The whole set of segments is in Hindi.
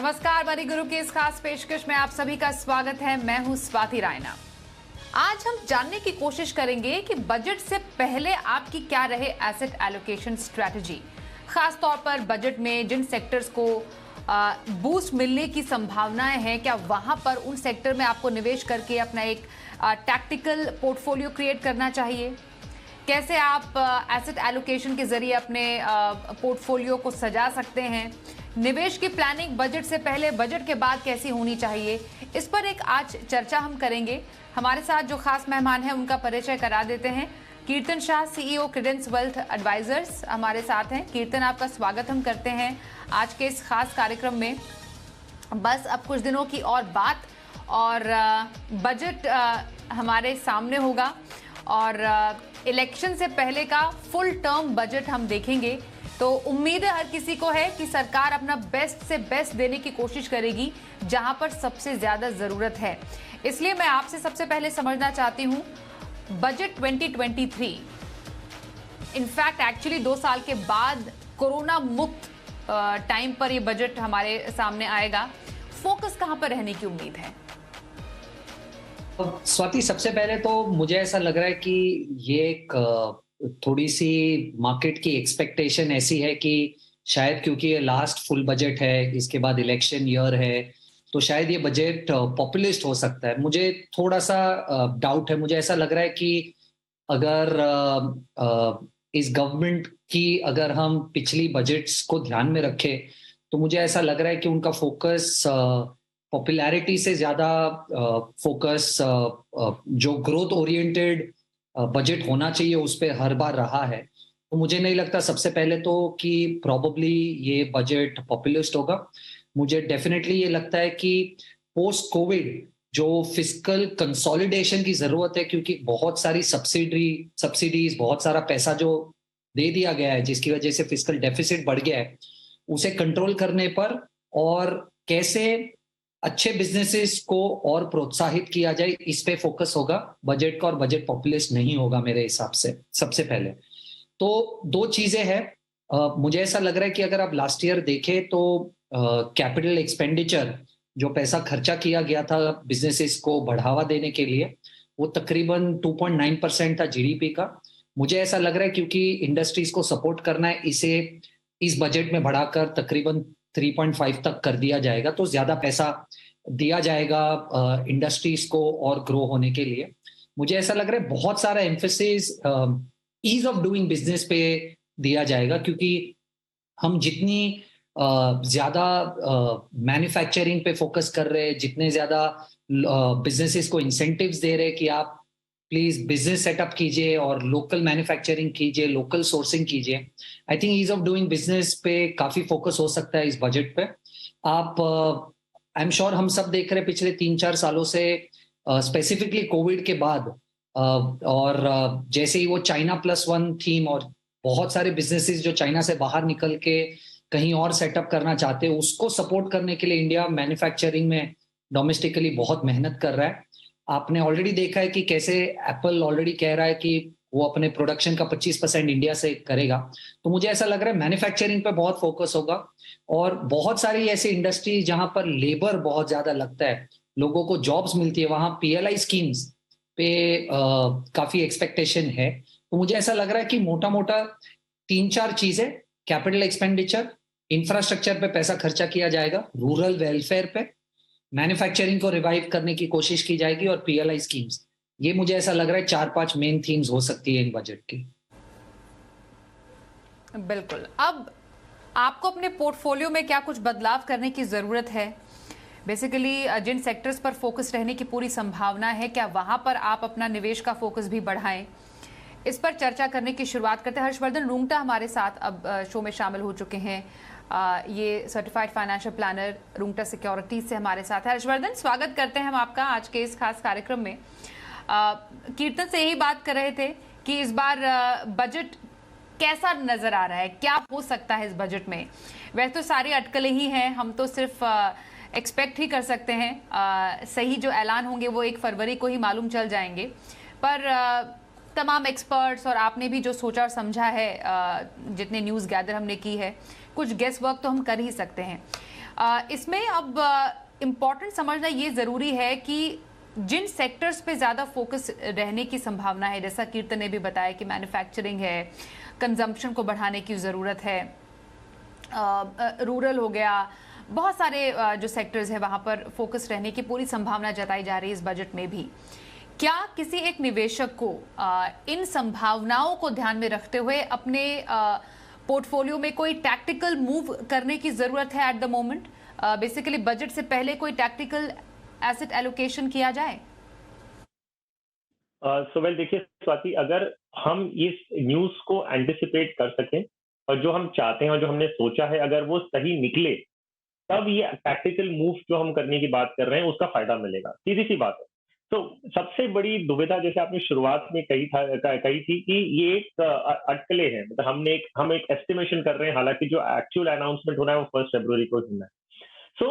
नमस्कार, मनी गुरु की इस खास पेशकश में आप सभी का स्वागत है। मैं हूं स्वाति रायना। आज हम जानने की कोशिश करेंगे कि बजट से पहले आपकी क्या रहे एसेट एलोकेशन स्ट्रेटजी। खास तौर पर बजट में जिन सेक्टर्स को बूस्ट मिलने की संभावनाएं हैं, क्या वहां पर उन सेक्टर में आपको निवेश करके अपना एक टैक्टिकल पोर्टफोलियो क्रिएट करना चाहिए। कैसे आप एसेट एलोकेशन के जरिए अपने पोर्टफोलियो को सजा सकते हैं। निवेश की प्लानिंग बजट से पहले, बजट के बाद कैसी होनी चाहिए, इस पर एक आज चर्चा हम करेंगे। हमारे साथ जो खास मेहमान हैं उनका परिचय करा देते हैं। Kirtan Shah, CEO Credence Wealth Advisors हमारे साथ हैं। कीर्तन, आपका स्वागत हम करते हैं आज के इस खास कार्यक्रम में। बस अब कुछ दिनों की और बात और बजट हमारे सामने होगा और इलेक्शन से पहले का फुल टर्म बजट हम देखेंगे। तो उम्मीद है हर किसी को है कि सरकार अपना बेस्ट से बेस्ट देने की कोशिश करेगी जहां पर सबसे ज्यादा जरूरत है। इसलिए मैं आपसे सबसे पहले समझना चाहती हूं, बजट 2023 इनफैक्ट एक्चुअली 2 साल के बाद कोरोना मुक्त टाइम पर ये बजट हमारे सामने आएगा। फोकस कहां पर रहने की उम्मीद है? स्वाति, सबसे पहले तो मुझे ऐसा लग रहा है कि ये एक थोड़ी सी मार्केट की एक्सपेक्टेशन ऐसी है कि शायद क्योंकि ये लास्ट फुल बजट है, इसके बाद इलेक्शन ईयर है, तो शायद ये बजट पॉपुलिस्ट हो सकता है। मुझे थोड़ा सा डाउट है। मुझे ऐसा लग रहा है कि अगर इस गवर्नमेंट की अगर हम पिछली बजट्स को ध्यान में रखें तो मुझे ऐसा लग रहा है कि उनका फोकस पॉपुलैरिटी से ज्यादा फोकस जो ग्रोथ ओरिएंटेड बजट होना चाहिए उस पर हर बार रहा है। तो मुझे नहीं लगता सबसे पहले तो कि प्रॉबेबली ये बजट पॉपुलिस्ट होगा। मुझे डेफिनेटली ये लगता है कि पोस्ट कोविड जो फिस्कल कंसोलिडेशन की जरूरत है, क्योंकि बहुत सारी सब्सिडीज बहुत सारा पैसा जो दे दिया गया है जिसकी वजह से फिस्कल डेफिसिट बढ़ गया है, उसे कंट्रोल करने पर और कैसे अच्छे बिजनेसेस को और प्रोत्साहित किया जाए, इस पे फोकस होगा बजट का। और बजट पॉपुलिस्ट नहीं होगा मेरे हिसाब से। सबसे पहले तो 2 चीजें हैं। मुझे ऐसा लग रहा है कि अगर आप लास्ट ईयर देखें तो कैपिटल एक्सपेंडिचर जो पैसा खर्चा किया गया था बिजनेसेस को बढ़ावा देने के लिए, वो तकरीबन 2.9% था जीडीपी का। मुझे ऐसा लग रहा है क्योंकि इंडस्ट्रीज को सपोर्ट करना है, इसे इस बजट में बढ़ाकर तकरीबन 3.5 तक कर दिया जाएगा, तो ज्यादा पैसा दिया जाएगा इंडस्ट्रीज को और ग्रो होने के लिए। मुझे ऐसा लग रहा है बहुत सारा emphasis ease of doing business पे दिया जाएगा, क्योंकि हम जितनी ज्यादा मैन्युफैक्चरिंग पे फोकस कर रहे हैं, जितने ज्यादा बिजनेसेस को इंसेंटिव्स दे रहे हैं कि आप प्लीज बिजनेस सेटअप कीजिए और लोकल मैन्युफैक्चरिंग कीजिए, लोकल सोर्सिंग कीजिए। I think ease of doing business पे काफी फोकस हो सकता है इस बजट पे। आप आई एम श्योर हम सब देख रहे हैं पिछले 3-4 सालों से, स्पेसिफिकली कोविड के बाद और जैसे ही वो चाइना +1 थीम और बहुत सारे बिजनेसेस जो चाइना से बाहर निकल के कहीं और सेटअप करना चाहते हैं, उसको सपोर्ट करने के लिए इंडिया मैन्युफैक्चरिंग में डोमेस्टिकली बहुत मेहनत कर रहा है। आपने ऑलरेडी देखा है कि कैसे एप्पल ऑलरेडी कह रहा है कि वो अपने प्रोडक्शन का 25% इंडिया से करेगा। तो मुझे ऐसा लग रहा है मैन्युफैक्चरिंग पे बहुत फोकस होगा और बहुत सारी ऐसी इंडस्ट्री जहां पर लेबर बहुत ज्यादा लगता है, लोगों को जॉब्स मिलती है, वहां पीएलआई स्कीम्स पे काफी एक्सपेक्टेशन है। तो मुझे ऐसा लग रहा है कि मोटा मोटा 3-4 चीजें, कैपिटल एक्सपेंडिचर, इंफ्रास्ट्रक्चर पे पैसा खर्चा किया जाएगा, रूरल वेलफेयर पे, मैन्युफैक्चरिंग को रिवाइव करने की कोशिश की जाएगी और पीएलआई स्कीम्स। ये मुझे ऐसा लग रहा है 4-5 मेन थीम्स हो सकती है इन बजट की। बिल्कुल। अब आपको अपने पोर्टफोलियो में क्या कुछ बदलाव करने की जरूरत है? बेसिकली जिन सेक्टर्स पर फोकस रहने की पूरी संभावना है, क्या वहां पर आप अपना निवेश का फोकस भी बढ़ाएं? इस पर चर्चा करने की शुरुआत करते हैं। हर्षवर्धन रूंगटा हमारे साथ अब शो में शामिल हो चुके हैं। ये certified financial planner Rungta Securities से हमारे साथ है। हर्षवर्धन, स्वागत करते हैं हम आपका आज के इस खास कार्यक्रम में। कीर्तन से यही बात कर रहे थे कि इस बार बजट कैसा नजर आ रहा है, क्या हो सकता है इस बजट में। वैसे तो सारी अटकलें ही हैं, हम तो सिर्फ एक्सपेक्ट ही कर सकते हैं। सही जो ऐलान होंगे वो 1 फरवरी को ही मालूम चल जाएंगे। पर तमाम एक्सपर्ट्स और आपने भी जो सोचा और समझा है, जितने न्यूज़ गैदर हमने की है, कुछ गेस वर्क तो हम कर ही सकते हैं। इसमें अब इम्पोर्टेंट समझना ये ज़रूरी है कि जिन सेक्टर्स पे ज़्यादा फोकस रहने की संभावना है, जैसा कीर्तन ने भी बताया कि मैन्युफैक्चरिंग है, कंजम्पशन को बढ़ाने की ज़रूरत है, रूरल हो गया, बहुत सारे जो सेक्टर्स है वहाँ पर फोकस रहने की पूरी संभावना जताई जा रही है इस बजट में भी। क्या किसी एक निवेशक को इन संभावनाओं को ध्यान में रखते हुए अपने पोर्टफोलियो में कोई टैक्टिकल मूव करने की ज़रूरत है at the moment? Basically budget से पहले कोई टैक्टिकल एसेट एलोकेशन किया जाए? वेल देखिए स्वाति, अगर हम इस न्यूज को एंटिसिपेट कर सकें और जो हम चाहते हैं और जो हमने सोचा है अगर वो सही निकले, तब ये टैक्टिकल मूव जो हम करने की बात कर रहे हैं उसका फायदा मिलेगा। सीधी सी बात है। तो सबसे बड़ी दुविधा जैसे आपने शुरुआत में कही थी कि ये एक अटकलें हैं, मतलब हम एक एस्टिमेशन कर रहे हैं, हालांकि जो एक्चुअल अनाउंसमेंट होना है वो 1 फरवरी को होना है। सो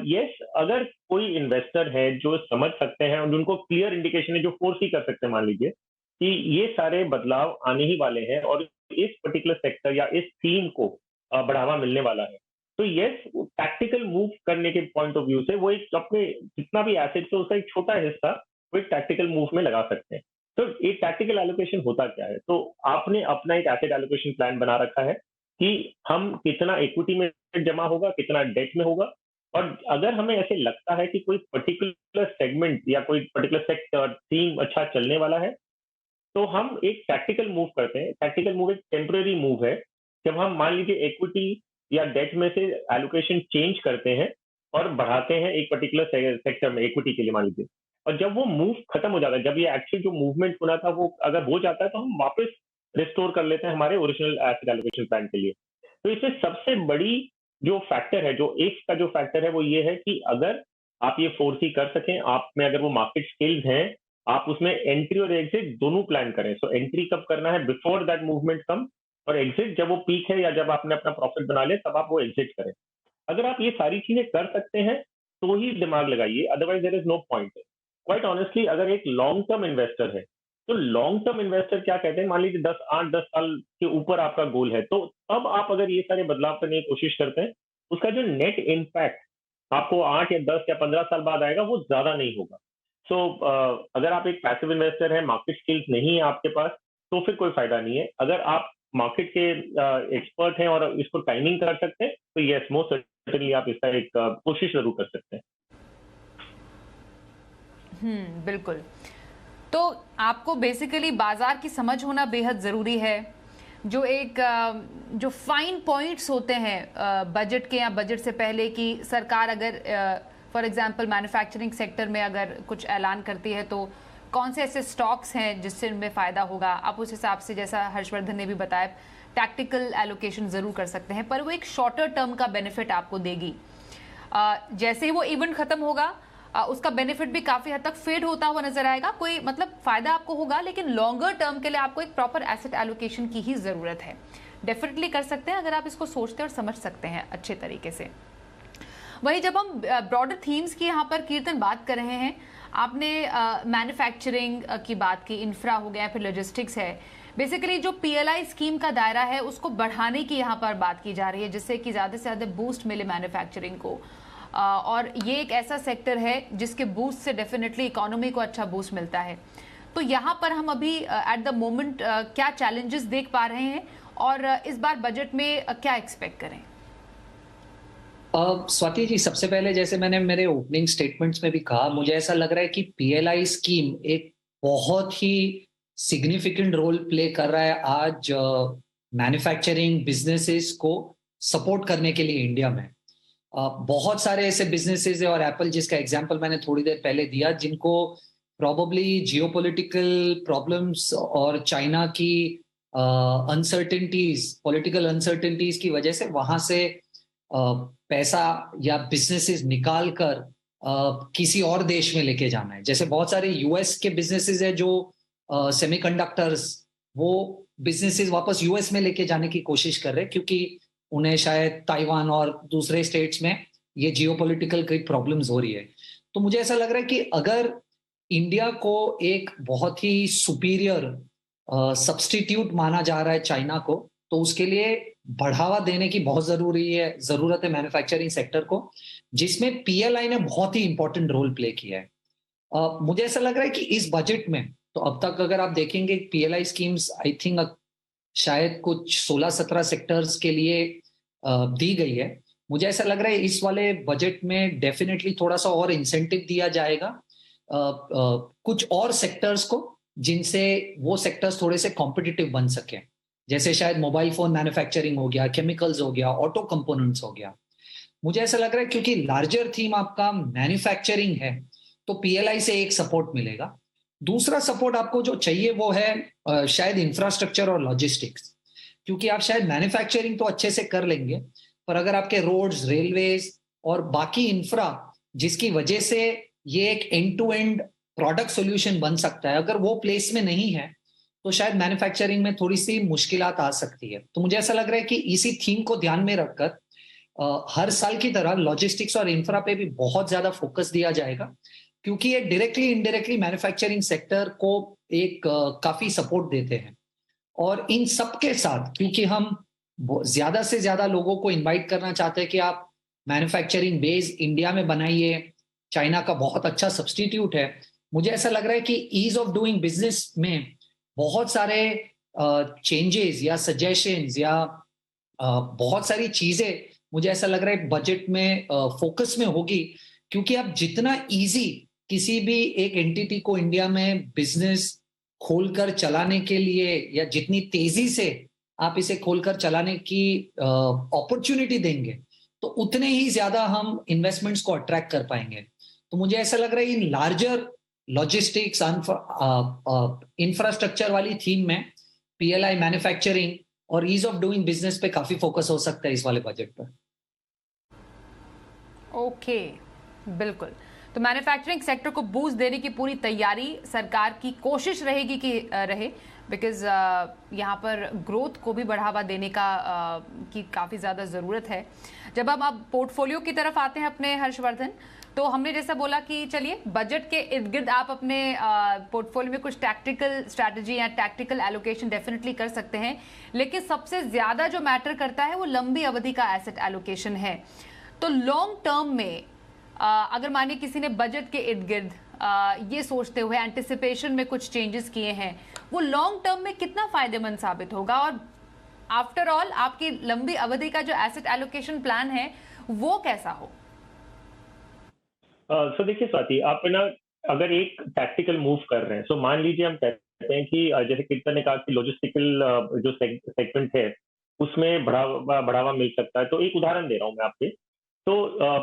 यस, अगर कोई इन्वेस्टर है जो समझ सकते हैं और उनको क्लियर इंडिकेशन है, जो फोर्स ही कर सकते हैं, मान लीजिए कि ये सारे बदलाव आने ही वाले हैं और इस पर्टिकुलर सेक्टर या इस थीम को बढ़ावा मिलने वाला है, तो यस, टैक्टिकल मूव करने के पॉइंट ऑफ व्यू से वो एक अपने जितना भी एसेट्स है उसका एक छोटा हिस्सा वो एक टैक्टिकल मूव में लगा सकते हैं। तो एक टैक्टिकल एलोकेशन होता क्या है? तो आपने अपना एक एसेट एलोकेशन प्लान बना रखा है कि हम कितना इक्विटी में जमा होगा, कितना डेट में होगा, और अगर हमें ऐसे लगता है कि कोई पर्टिकुलर सेगमेंट या कोई पर्टिकुलर सेक्टर थीम अच्छा चलने वाला है, तो हम एक टैक्टिकल मूव करते हैं। टैक्टिकल मूव एक टेम्परेरी मूव है, जब हम मान लीजिए इक्विटी या डेट में से एलोकेशन चेंज करते हैं और बढ़ाते हैं एक पर्टिकुलर सेक्टर में इक्विटी के लिए मान लीजिए, और जब वो मूव खत्म हो जाता है, जब ये एक्चुअल जो मूवमेंट होना था वो अगर हो जाता है, तो हम वापस रिस्टोर कर लेते हैं हमारे ओरिजिनल एसेट एलोकेशन प्लान के लिए। तो इसमें सबसे बड़ी जो फैक्टर है, जो एक का जो फैक्टर है, वो ये है कि अगर आप ये फोर्स ही कर सकें, आप में अगर वो मार्केट स्किल्स हैं, आप उसमें एंट्री और एग्जिट दोनों प्लान करें। सो एंट्री कब करना है? बिफोर दैट मूवमेंट कम, और एग्जिट जब वो पीक है या जब आपने अपना प्रॉफिट बना लिया तब आप वो एग्जिट करें। अगर आप ये सारी चीजें कर सकते हैं तो ही दिमाग लगाइए, otherwise there is no point. Quite honestly, अगर एक लॉन्ग टर्म इन्वेस्टर है, तो लॉन्ग टर्म इन्वेस्टर क्या कहते हैं, मान लीजिए 8-10 साल के ऊपर आपका गोल है, तो अब आप अगर ये सारे बदलाव करने की कोशिश करते हैं, उसका जो नेट इम्पैक्ट आपको 8 या 10 या 15 साल बाद आएगा वो ज्यादा नहीं होगा। सो अगर आप एक पैसिव इन्वेस्टर है, मार्केट स्किल्स नहीं है आपके पास, तो फिर कोई फायदा नहीं है। अगर आप मार्केट के एक्सपर्ट हैं और इसको टाइमिंग कर सकते हैं, तो यस, मोस्ट सर्टेनली आप इसका एक कोशिश जरूर कर सकते हैं। बिल्कुल। तो आपको बेसिकली बाजार की समझ होना बेहद ज़रूरी है। जो फाइन पॉइंट्स होते हैं बजट के या बजट से पहले, कि सरकार अगर फॉर एग्जांपल मैन्युफैक्चरिंग सेक्टर में अगर कुछ ऐलान करती है तो कौन से ऐसे स्टॉक्स हैं जिससे उनमें फ़ायदा होगा, आप उस हिसाब से, जैसा हर्षवर्धन ने भी बताया, टैक्टिकल एलोकेशन ज़रूर कर सकते हैं, पर वो एक शॉर्टर टर्म का बेनिफिट आपको देगी। जैसे ही वो इवेंट ख़त्म होगा उसका बेनिफिट भी काफी हद तक फेड होता हुआ नजर आएगा। कोई मतलब फायदा आपको होगा, लेकिन लॉन्गर टर्म के लिए आपको एक प्रॉपर एसेट एलोकेशन की ही जरूरत है। डेफिनेटली कर सकते हैं अगर आप इसको सोचते और समझ सकते हैं अच्छे तरीके से। वही जब हम ब्रॉडर थीम्स की यहाँ पर कीर्तन बात कर रहे हैं, आपने मैन्युफैक्चरिंग की बात की, इंफ्रा हो गया, फिर लॉजिस्टिक्स है। बेसिकली जो पीएलआई स्कीम का दायरा है उसको बढ़ाने की यहाँ पर बात की जा रही है, जिससे कि ज़्यादा से ज़्यादा बूस्ट मिले मैन्युफैक्चरिंग को। और ये एक ऐसा सेक्टर है जिसके बूस्ट से डेफिनेटली इकोनॉमी को अच्छा बूस्ट मिलता है। तो यहाँ पर हम अभी एट द मोमेंट क्या चैलेंजेस देख पा रहे हैं और इस बार बजट में क्या एक्सपेक्ट करें? स्वाति जी, सबसे पहले जैसे मैंने मेरे ओपनिंग स्टेटमेंट्स में भी कहा, मुझे ऐसा लग रहा है कि पीएलआई स्कीम एक बहुत ही सिग्निफिकेंट रोल प्ले कर रहा है आज मैन्युफैक्चरिंग बिजनेसेस को सपोर्ट करने के लिए इंडिया में। बहुत सारे ऐसे बिजनेसेस है, और एप्पल जिसका एग्जांपल मैंने थोड़ी देर पहले दिया, जिनको प्रॉबली जियोपॉलिटिकल प्रॉब्लम्स और चाइना की अनसर्टेनिटीज, पॉलिटिकल अनसर्टेनिटीज की वजह से वहां से पैसा या बिजनेसेस निकाल कर किसी और देश में लेके जाना है। जैसे बहुत सारे यूएस के बिजनेसेस है जो सेमीकंडक्टर्स, वो बिजनेसेस वापस यूएस में लेके जाने की कोशिश कर रहे हैं, क्योंकि उन्हें शायद ताइवान और दूसरे स्टेट्स में ये जियोपॉलिटिकल कई प्रॉब्लम्स हो रही है। तो मुझे ऐसा लग रहा है कि अगर इंडिया को एक बहुत ही सुपीरियर सब्स्टिट्यूट माना जा रहा है चाइना को, तो उसके लिए बढ़ावा देने की बहुत जरूरत है मैन्युफैक्चरिंग सेक्टर को, जिसमें पीएलआई ने बहुत ही इंपॉर्टेंट रोल प्ले किया है। मुझे ऐसा लग रहा है कि इस बजट में, तो अब तक अगर आप देखेंगे पीएलआई स्कीम्स आई थिंक शायद कुछ 16-17 सेक्टर्स के लिए दी गई है। मुझे ऐसा लग रहा है इस वाले बजट में डेफिनेटली थोड़ा सा और इंसेंटिव दिया जाएगा कुछ और सेक्टर्स को, जिनसे वो सेक्टर्स थोड़े से कॉम्पिटिटिव बन सके, जैसे शायद मोबाइल फोन मैन्युफैक्चरिंग हो गया, केमिकल्स हो गया, ऑटो कंपोनेंट्स हो गया। मुझे ऐसा लग रहा है क्योंकि लार्जर थीम आपका मैन्युफैक्चरिंग है, तो पीएलआई से एक सपोर्ट मिलेगा। दूसरा सपोर्ट आपको जो चाहिए वो है शायद इंफ्रास्ट्रक्चर और लॉजिस्टिक्स, क्योंकि आप शायद मैन्युफैक्चरिंग तो अच्छे से कर लेंगे, पर अगर आपके रोड्स, रेलवेज और बाकी इंफ्रा, जिसकी वजह से ये एक end to end product solution बन सकता है, अगर वो प्लेस में नहीं है, तो शायद मैन्युफैक्चरिंग में थोड़ी सी मुश्किलात आ सकती है। तो मुझे ऐसा लग रहा है कि इसी थीम को ध्यान में रखकर हर साल की तरह लॉजिस्टिक्स और इंफ्रा पे भी बहुत ज्यादा फोकस दिया जाएगा, क्योंकि ये डायरेक्टली इनडायरेक्टली मैन्युफैक्चरिंग सेक्टर को एक काफी सपोर्ट देते हैं। और इन सब के साथ, क्योंकि हम ज्यादा से ज्यादा लोगों को इनवाइट करना चाहते हैं कि आप मैन्युफैक्चरिंग बेस इंडिया में बनाइए, चाइना का बहुत अच्छा सब्स्टिट्यूट है। मुझे ऐसा लग रहा है कि ईज ऑफ डूइंग बिजनेस में बहुत सारे चेंजेस या सजेशंस या बहुत सारी चीजें मुझे ऐसा लग रहा है बजट में फोकस में होगी, क्योंकि आप जितना इजी किसी भी एक एंटिटी को इंडिया में बिजनेस खोलकर चलाने के लिए, या जितनी तेजी से आप इसे खोलकर चलाने की अपॉर्चुनिटी देंगे, तो उतने ही ज्यादा हम इन्वेस्टमेंट्स को अट्रैक्ट कर पाएंगे। तो मुझे ऐसा लग रहा है इन लार्जर लॉजिस्टिक्स इंफ्रास्ट्रक्चर वाली थीम में पीएलआई, मैन्युफैक्चरिंग और ईज ऑफ डूइंग बिजनेस पे काफी फोकस हो सकता है इस वाले बजट पर। ओके, बिल्कुल। तो मैन्युफैक्चरिंग सेक्टर को बूस्ट देने की पूरी तैयारी सरकार की कोशिश रहेगी कि रहे, बिकॉज यहाँ पर ग्रोथ को भी बढ़ावा देने की काफ़ी ज़्यादा ज़रूरत है। जब हम अब पोर्टफोलियो की तरफ आते हैं अपने हर्षवर्धन, तो हमने जैसा बोला कि चलिए बजट के इर्द गिर्द आप अपने पोर्टफोलियो में कुछ टैक्टिकल स्ट्रैटेजी या टैक्टिकल एलोकेशन डेफिनेटली कर सकते हैं, लेकिन सबसे ज़्यादा जो मैटर करता है वो लंबी अवधि का एसेट एलोकेशन है। तो लॉन्ग टर्म में अगर मानिए किसी ने बजट के इर्द गिर्द ये सोचते हुए एंटिसिपेशन में कुछ चेंजेस किए हैं, वो लॉन्ग टर्म में कितना फायदेमंद साबित होगा, और आफ्टर ऑल आपकी लंबी अवधि का जो एसेट एलोकेशन प्लान है वो कैसा हो? सो देखिए स्वाति, आप ना अगर एक टैक्टिकल मूव कर रहे हैं, सो मान लीजिए हम कहते हैं कि जैसे कीर्तन ने कहा कि लॉजिस्टिकल जो सेगमेंट है उसमें बढ़ावा मिल सकता है। तो एक उदाहरण दे रहा हूँ मैं आपके। तो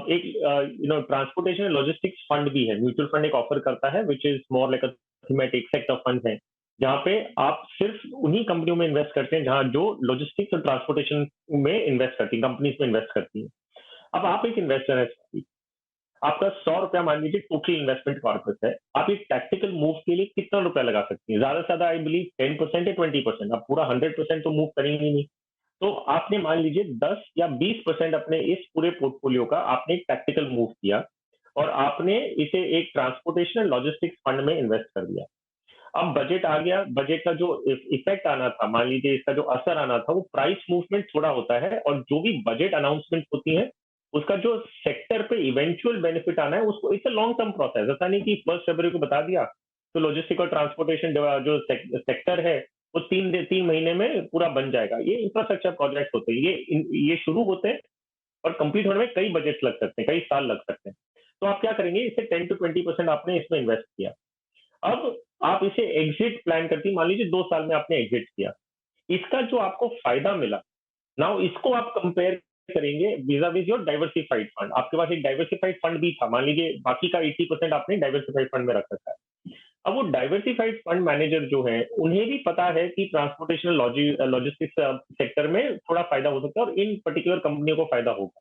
एक ट्रांसपोर्टेशन एंड लॉजिस्टिक्स फंड भी है, म्यूचुअल फंड एक ऑफर करता है, which is more like a thematic set of fund है, जहाँ पे आप सिर्फ उन्हीं कंपनियों में इन्वेस्ट करते हैं जहाँ जो लॉजिस्टिक्स और ट्रांसपोर्टेशन में इन्वेस्ट करती है, कंपनीज में इन्वेस्ट करती है। अब आप एक इन्वेस्टर है, आपका 100 रुपया मान लीजिए टोटल इन्वेस्टमेंट कॉर्पस है, आप एक टैक्टिकल मूव के लिए कितना रुपया लगा सकती हैं? ज्यादा से ज्यादा आई बिलीव 10% या 20%, आप पूरा 100% तो मूव करेंगे नहीं। तो आपने मान लीजिए 10 या 20% अपने इस पूरे पोर्टफोलियो का आपने एक टैक्टिकल मूव किया और आपने इसे एक ट्रांसपोर्टेशन लॉजिस्टिक्स फंड में इन्वेस्ट कर दिया। अब बजट आ गया, बजट का जो इफेक्ट आना था, मान लीजिए इसका जो असर आना था, वो प्राइस मूवमेंट थोड़ा होता है, और जो भी बजट अनाउंसमेंट होती है उसका जो सेक्टर पे इवेंचुअल बेनिफिट आना है उसको, it's a long term process. ऐसा नहीं कि 1 फरवरी को बता दिया तो लॉजिस्टिक और ट्रांसपोर्टेशन जो सेक्टर है वो 3 महीने में पूरा बन जाएगा। ये इंफ्रास्ट्रक्चर प्रोजेक्ट होते हैं, ये शुरू होते हैं और कंप्लीट होने में कई बजट लग सकते हैं, कई साल लग सकते हैं। तो आप क्या करेंगे, इसे 10 to 20% आपने इसमें इन्वेस्ट किया। अब आप इसे एग्जिट प्लान करती, मान लीजिए 2 साल में आपने एग्जिट किया, इसका जो आपको फायदा मिला, नाउ इसको आप कंपेयर करेंगे विज़ा-विज़ योर डाइवर्सिफाइड फंड। आपके पास एक डाइवर्सिफाइड फंड भी था, मान लीजिए बाकी का 80% आपने डाइवर्सिफाइड फंड में रख रखा है। अब वो डाइवर्सिफाइड फंड मैनेजर जो है, उन्हें भी पता है कि ट्रांसपोर्टेशन लॉजिस्टिक्स सेक्टर में थोड़ा फायदा हो सकता है और इन पर्टिकुलर कंपनियों को फायदा होगा।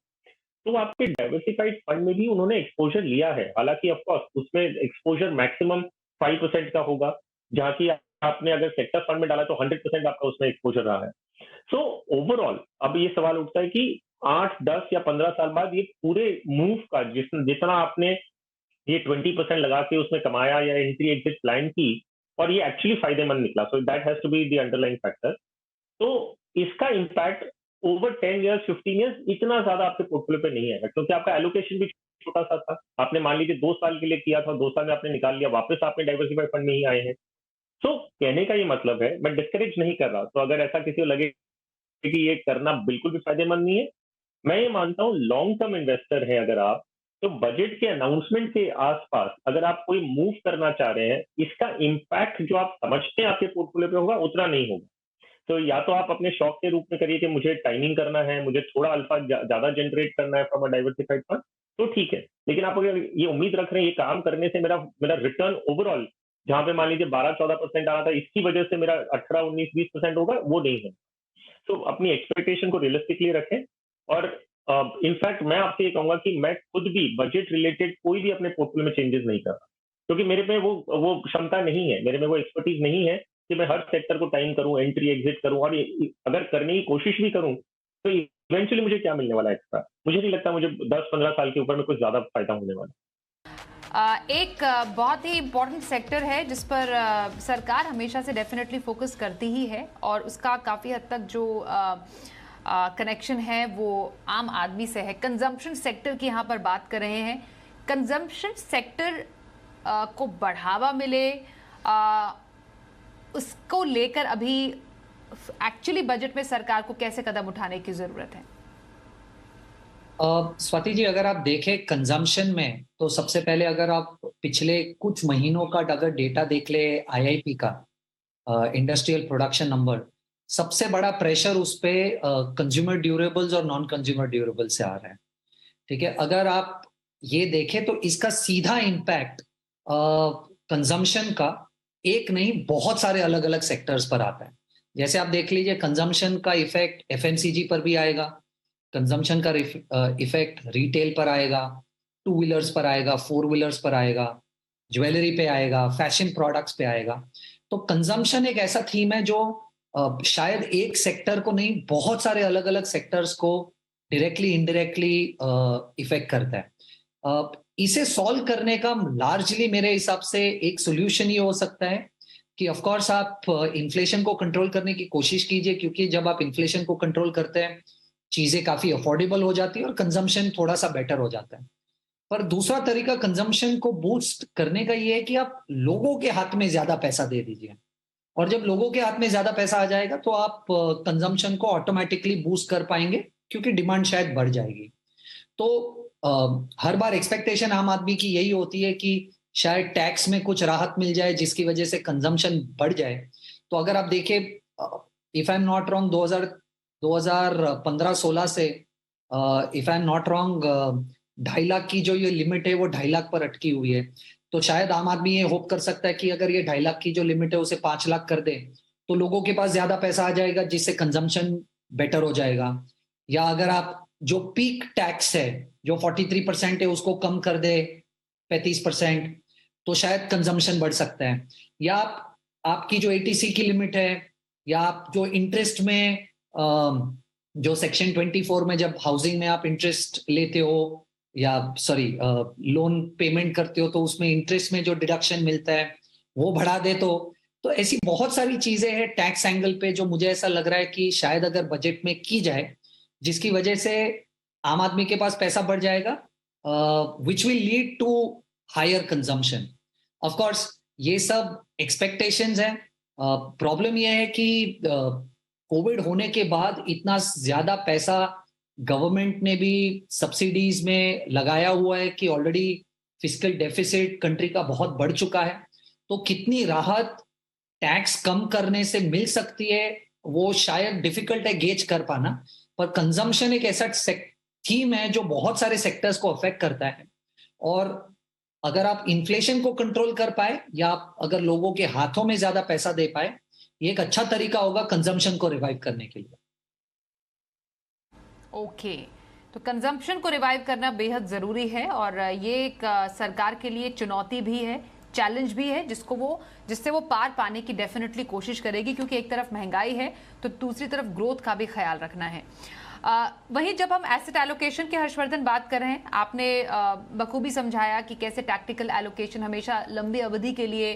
तो आपके डाइवर्सिफाइड फंड में भी उन्होंने एक्सपोजर लिया है, हालांकि ऑफकोर्स उसमें एक्सपोजर मैक्सिमम 5% का होगा, जहाँ की आपने अगर सेक्टर फंड में डाला तो 100% आपका उसमें एक्सपोजर रहा है। सो ओवरऑल अब ये सवाल उठता है कि 8, 10 या 15 साल बाद ये पूरे मूव का जितना आपने ये 20% लगा के उसमें कमाया या एंट्री एग्जिट प्लान की, और ये एक्चुअली फायदेमंद निकला, so that has to be the underlying factor. तो इसका इम्पैक्ट ओवर 10 इयर्स 15 इयर्स इतना ज्यादा आपके पोर्टफोलियो पे नहीं आएगा, क्योंकि आपका एलोकेशन भी छोटा सा था। आपने मान लीजिए 2 साल के लिए किया था, 2 साल में आपने निकाल लिया, वापस आपने डाइवर्सिफाइड फंड में ही आए हैं। तो कहने का ये मतलब है, मैं डिस्करेज नहीं कर रहा, तो अगर ऐसा किसी को लगे कि ये करना बिल्कुल भी फायदेमंद नहीं है, मैं ये मानता हूँ लॉन्ग टर्म इन्वेस्टर है अगर आप, तो बजट के अनाउंसमेंट के आसपास अगर आप कोई मूव करना चाह रहे हैं, इसका इम्पैक्ट जो आप समझते हैं आपके पोर्टफोलियो पे होगा उतना नहीं होगा। तो या तो आप अपने शौक के रूप में करिए कि मुझे टाइमिंग करना है, मुझे थोड़ा अल्फा ज्यादा जनरेट करना है फ्रॉम अ डाइवर्सिफाइड फंड, तो ठीक है। लेकिन आप अगर ये उम्मीद रख रहे हैं ये काम करने से मेरा मेरा रिटर्न ओवरऑल जहां पे मान लीजिए 12-14% आ रहा था, इसकी वजह से मेरा 18-19-20% होगा, वो नहीं है। तो अपनी एक्सपेक्टेशन को रियलिस्टिकली रखें। और इनफैक्ट मैं आपसे ये कहूंगा कि मैं खुद भी बजट रिलेटेड कोई भी अपने पोर्टफोलियो में चेंजेस नहीं कर रहा, क्योंकि मेरे में वो क्षमता नहीं है, मेरे में वो एक्सपर्टीज नहीं है कि मैं हर सेक्टर को टाइम करूं, एंट्री एग्जिट करूं, और अगर करने की कोशिश भी करूं तो इवेंचुअली मुझे क्या मिलने वाला है एक्स्ट्रा? मुझे नहीं लगता मुझे 10-15 साल के ऊपर में कुछ ज्यादा फायदा होने वाला है। एक बहुत ही इम्पोर्टेंट सेक्टर है जिस पर सरकार हमेशा से डेफिनेटली फोकस करती ही है, और उसका काफ़ी हद तक जो कनेक्शन है वो आम आदमी से है। कंजम्पशन सेक्टर की यहाँ पर बात कर रहे हैं। कंजम्पशन सेक्टर को बढ़ावा मिले, उसको लेकर अभी एक्चुअली बजट में सरकार को कैसे कदम उठाने की ज़रूरत है? स्वाति जी, अगर आप देखें कंजम्पशन में, तो सबसे पहले अगर आप पिछले कुछ महीनों का अगर डेटा देख ले आईआईपी का, इंडस्ट्रियल प्रोडक्शन नंबर, सबसे बड़ा प्रेशर उस पे कंज्यूमर ड्यूरेबल्स और नॉन कंज्यूमर ड्यूरेबल से आ रहा है। ठीक है, अगर आप ये देखें तो इसका सीधा इम्पैक्ट कंजम्पशन का एक नहीं बहुत सारे अलग अलग सेक्टर्स पर आता है। जैसे आप देख लीजिए, कंजम्पशन का इफेक्ट एफएमसीजी पर भी आएगा, कंजम्पशन का इफेक्ट रिटेल पर आएगा, 2 व्हीलर्स पर आएगा, 4 व्हीलर्स पर आएगा, ज्वेलरी पे आएगा, फैशन प्रोडक्ट्स पे आएगा। तो कंजम्पशन एक ऐसा थीम है जो शायद एक सेक्टर को नहीं, बहुत सारे अलग अलग सेक्टर्स को डायरेक्टली इनडायरेक्टली इफेक्ट करता है। इसे सॉल्व करने का लार्जली मेरे हिसाब से एक सोल्यूशन ये हो सकता है कि ऑफ कोर्स आप इन्फ्लेशन को कंट्रोल करने की कोशिश कीजिए, क्योंकि जब आप इन्फ्लेशन को कंट्रोल करते हैं चीजें काफी अफोर्डेबल हो जाती है और कंजम्पशन थोड़ा सा बेटर हो जाता है। पर दूसरा तरीका कंजम्पशन को बूस्ट करने का ये है कि आप लोगों के हाथ में ज्यादा पैसा दे दीजिए, और जब लोगों के हाथ में ज्यादा पैसा आ जाएगा तो आप कंजम्पशन को ऑटोमेटिकली बूस्ट कर पाएंगे, क्योंकि डिमांड शायद बढ़ जाएगी। तो हर बार एक्सपेक्टेशन आम आदमी की यही होती है कि शायद टैक्स में कुछ राहत मिल जाए जिसकी वजह से कंजम्पशन बढ़ जाए। तो अगर आप देखें, if I am not wrong, 2015-16 से if I am not wrong 2.5 lakh की जो ये लिमिट है वो 2.5 लाख पर अटकी हुई है। तो शायद आम आदमी ये होप कर सकता है कि अगर ये 2.5 लाख की जो लिमिट है उसे 5 लाख कर दे तो लोगों के पास ज्यादा पैसा आ जाएगा, जिससे कंजम्पशन बेटर हो जाएगा। या अगर आप जो पीक टैक्स है जो 43% है उसको कम कर दे 35%, तो शायद कंजम्पशन बढ़ सकता है। या आपकी जो एटीसी की लिमिट है, या आप जो इंटरेस्ट में जो सेक्शन 24 में जब हाउसिंग में आप इंटरेस्ट लेते हो या लोन पेमेंट करते हो तो उसमें इंटरेस्ट में जो डिडक्शन मिलता है वो बढ़ा दे। तो ऐसी बहुत सारी चीजें हैं टैक्स एंगल पे जो मुझे ऐसा लग रहा है कि शायद अगर बजट में की जाए, जिसकी वजह से आम आदमी के पास पैसा बढ़ जाएगा, which will lead to higher consumption. Of course ये सब एक्सपेक्टेशंस हैं। प्रॉब्लम ये है कि कोविड होने के बाद इतना ज्यादा पैसा गवर्नमेंट ने भी सब्सिडीज में लगाया हुआ है कि ऑलरेडी फिस्कल डेफिसिट कंट्री का बहुत बढ़ चुका है। तो कितनी राहत टैक्स कम करने से मिल सकती है वो शायद डिफिकल्ट है गेज कर पाना। पर कंजम्पशन एक ऐसा थीम है जो बहुत सारे सेक्टर्स को अफेक्ट करता है, और अगर आप इन्फ्लेशन को कंट्रोल कर पाए या आप अगर लोगों के हाथों में ज्यादा पैसा दे पाए, ये एक अच्छा तरीका होगा कंजम्पशन को रिवाइव करने के लिए। ओके, तो कंजम्पशन को रिवाइव करना बेहद ज़रूरी है, और ये एक सरकार के लिए चुनौती भी है, चैलेंज भी है, जिससे वो पार पाने की डेफिनेटली कोशिश करेगी, क्योंकि एक तरफ महंगाई है तो दूसरी तरफ ग्रोथ का भी ख्याल रखना है। वहीं जब हम एसेट एलोकेशन के हर्षवर्धन बात कर रहे हैं, आपने बखूबी समझाया कि कैसे टैक्टिकल एलोकेशन हमेशा लंबी अवधि के लिए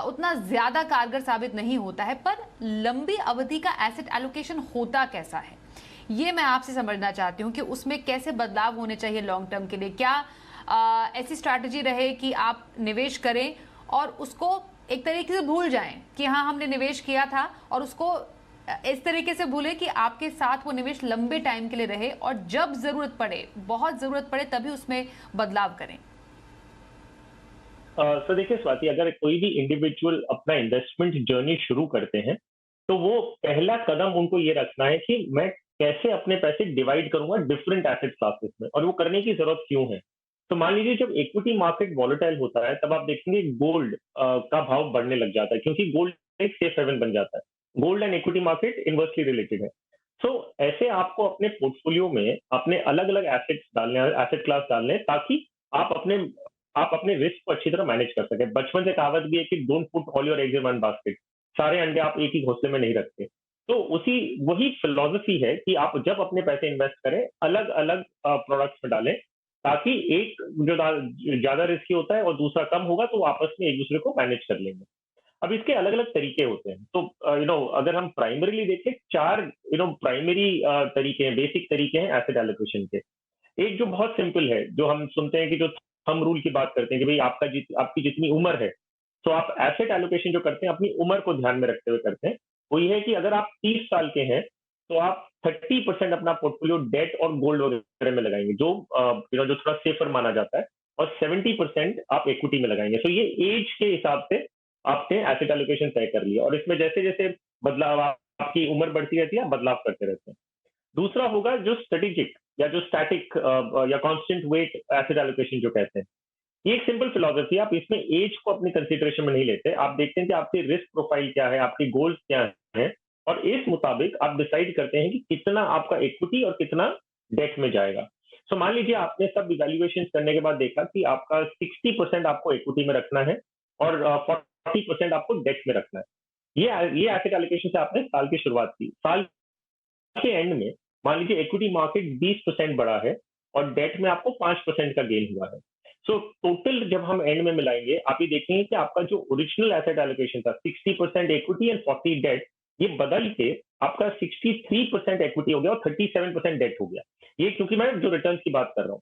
उतना ज़्यादा कारगर साबित नहीं होता है, पर लंबी अवधि का एसेट एलोकेशन होता कैसा है ये मैं आपसे समझना चाहती हूँ कि उसमें कैसे बदलाव होने चाहिए लॉन्ग टर्म के लिए। क्या ऐसी स्ट्रैटेजी रहे कि आप निवेश करें और उसको एक तरीके से भूल जाएं कि हाँ हमने निवेश किया था, और उसको इस तरीके से भूलें कि आपके साथ वो निवेश लंबे टाइम के लिए रहे, और जब जरूरत पड़े, बहुत जरूरत पड़े, तभी उसमें बदलाव करें। सो देखिए स्वाति, अगर कोई भी इंडिविजुअल अपना इन्वेस्टमेंट जर्नी शुरू करते हैं, तो वो पहला कदम उनको ये रखना है कि मैं कैसे अपने पैसे डिवाइड करूंगा डिफरेंट एसेट क्लासेस में, और वो करने की जरूरत क्यों है। तो मान लीजिए जब इक्विटी मार्केट वॉलेटाइल होता है, तब आप देखेंगे गोल्ड का भाव बढ़ने लग जाता है, क्योंकि गोल्ड एक सेफ हेवन बन जाता है। Gold and equity market inversely related है। सो ऐसे आपको अपने पोर्टफोलियो में अपने अलग अलग एसेट्स डालने, एसेट क्लास डालने, ताकि आप अपने रिस्क को अच्छी तरह मैनेज कर सके। बचपन से कहावत भी है कि don't put all your eggs in one basket, सारे अंडे आप एक ही घोंसले में नहीं रखते। तो वही फिलॉसफी है कि आप जब अपने पैसे इन्वेस्ट करें, अलग अलग प्रोडक्ट्स में डालें, ताकि एक जो ज्यादा रिस्की होता है और दूसरा कम होगा, तो आपस में एक दूसरे को मैनेज कर लेंगे। अब इसके अलग अलग तरीके होते हैं। तो अगर हम प्राइमरीली देखें, 4 प्राइमरी तरीके हैं, बेसिक तरीके हैं एसेट एलोकेशन के। एक जो बहुत सिंपल है, जो हम सुनते हैं कि जो थंब रूल की बात करते हैं कि भाई आपकी जितनी उम्र है, तो आप एसेट एलोकेशन जो करते हैं अपनी उम्र को ध्यान में रखते हुए करते हैं। वो ये है कि अगर आप 30 साल के हैं, तो आप 30% अपना पोर्टफोलियो डेट और गोल्ड वगैरह में लगाएंगे, जो थोड़ा सेफर माना जाता है, और 70% आप इक्विटी में लगाएंगे। तो ये एज के हिसाब से आपने एसेट एलोकेशन तय कर लिया, और इसमें जैसे जैसे बदलाव, आपकी उम्र बढ़ती रहती है, आप बदलाव करते रहते हैं। दूसरा होगा जो स्ट्रेटेजिक या जो स्टैटिक या कांस्टेंट वेट एसेट एलोकेशन जो कहते हैं। ये एक सिंपल फिलॉसफी है। आप इसमें एज को अपनी कंसीडरेशन में नहीं लेते। आप देखते हैं कि आपकी रिस्क प्रोफाइल क्या है, आपके गोल्स क्या हैं, और इस मुताबिक आप डिसाइड करते हैं कि कितना आपका इक्विटी और कितना डेट में जाएगा। सो मान लीजिए आपने सब इवैल्यूएशन करने के बाद देखा कि आपका 60% आपको इक्विटी में रखना है और 40% आपको डेट में रखना है। ये एसेट एलोकेशन से आपने साल की शुरुआत की। साल के एंड में मान लीजिए इक्विटी मार्केट 20% बढ़ा है और डेट में आपको 5% का गेन हुआ है। सो टोटल जब हम एंड में मिलाएंगे, आप ये देखेंगे कि आपका जो ओरिजिनल एसेट एलोकेशन था 60% इक्विटी एंड 40 डेट, ये बदल के आपका 63% इक्विटी हो गया और 37% डेट हो गया। ये क्योंकि मैं जो रिटर्न की बात कर रहा हूँ।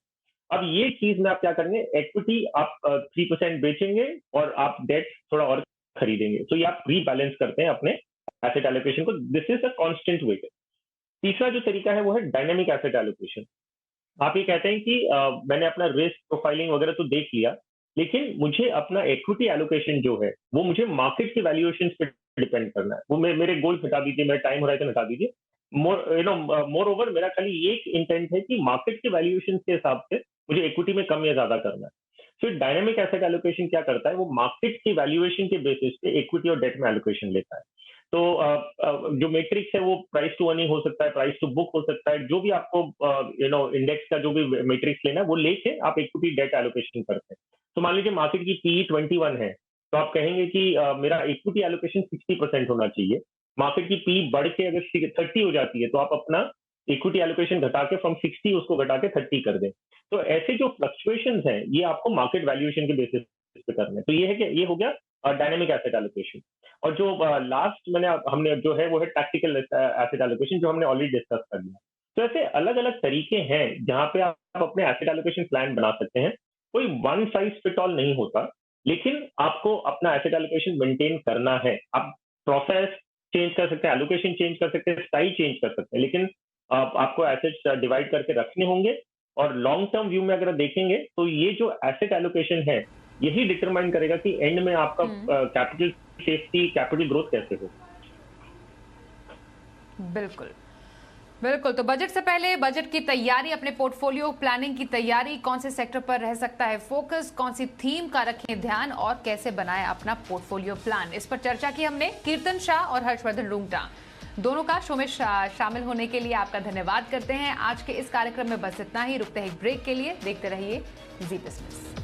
अब ये चीज में आप क्या करेंगे, इक्विटी आप 3% बेचेंगे और आप डेट थोड़ा और खरीदेंगे। तो ये आप रीबैलेंस करते हैं अपने एसेट एलोकेशन को। दिस इज अ कांस्टेंट वे। तीसरा जो तरीका है वो है डायनेमिक एसेट एलोकेशन। आप ये कहते हैं कि मैंने अपना रिस्क प्रोफाइलिंग वगैरह तो देख लिया, लेकिन मुझे अपना इक्विटी एलोकेशन जो है वो मुझे मार्केट की वैल्यूएशन पे डिपेंड करना है। वो मेरे गोल्स हटा दीजिए, मेरे टाइम होराइजन हटा दीजिए। मोर ओवर मेरा खाली ये इंटेंट है कि मार्केट के वैल्यूएशन के हिसाब से मुझे इक्विटी में कम या ज्यादा करना है। फिर डायनेमिक एसेट एलोकेशन क्या करता है, वो मार्केट की वैल्यूएशन के बेसिस पे इक्विटी और डेट में एलोकेशन लेता है। तो जो मैट्रिक्स है वो प्राइस टू अर्निंग हो सकता है, प्राइस टू बुक हो सकता है, जो भी आपको इंडेक्स का जो भी मैट्रिक्स लेना है वो लेके आप इक्विटी डेट एलोकेशन करते हैं। तो मान लीजिए मार्केट की पी 21 है, तो आप कहेंगे कि मेरा इक्विटी एलोकेशन 60% होना चाहिए। मार्केट की पी बढ़ के अगर 30 हो जाती है, तो आप अपना इक्विटी एलोकेशन घटा के फ्रॉम 60 उसको घटा के 30 कर दें। तो ऐसे जो फ्लक्चुएशंस हैं, ये आपको मार्केट वैल्यूएशन के बेसिस पे करने हैं। तो ये है कि ये हो गया डायनेमिक एसेट एलोकेशन। और जो लास्ट हमने जो है वो है टैक्टिकल एसेट एलोकेशन, जो हमने ऑलरेडी डिस्कस कर लिया। तो ऐसे अलग अलग तरीके हैं जहां पे आप अपने एसेट एलोकेशन प्लान बना सकते हैं। कोई वन साइज फिट ऑल नहीं होता, लेकिन आपको अपना एसेट एलोकेशन मेंटेन करना है। आप प्रोसेस चेंज कर सकते हैं, एलोकेशन चेंज कर सकते हैं, स्टाइल चेंज कर सकते हैं, लेकिन आपको एसेट्स डिवाइड करके रखने होंगे। और लॉन्ग टर्म व्यू में अगर देखेंगे, तो ये जो एसेट एलोकेशन है, यही डिटरमाइन करेगा कि एंड में आपका कैपिटल सेफ्टी, कैपिटल ग्रोथ कैसे हो। बिल्कुल बिल्कुल। तो बजट से पहले बजट की तैयारी, अपने पोर्टफोलियो प्लानिंग की तैयारी, कौन से सेक्टर पर रह सकता है फोकस, कौन सी थीम का रखें ध्यान, और कैसे बनाएं अपना पोर्टफोलियो प्लान, इस पर चर्चा की हमने। कीर्तन शाह और हर्षवर्धन रुंगटा दोनों का शो में शामिल होने के लिए आपका धन्यवाद करते हैं। आज के इस कार्यक्रम में बस इतना ही। रुकते हैं एक ब्रेक के लिए। देखते रहिए जी बिजनेस।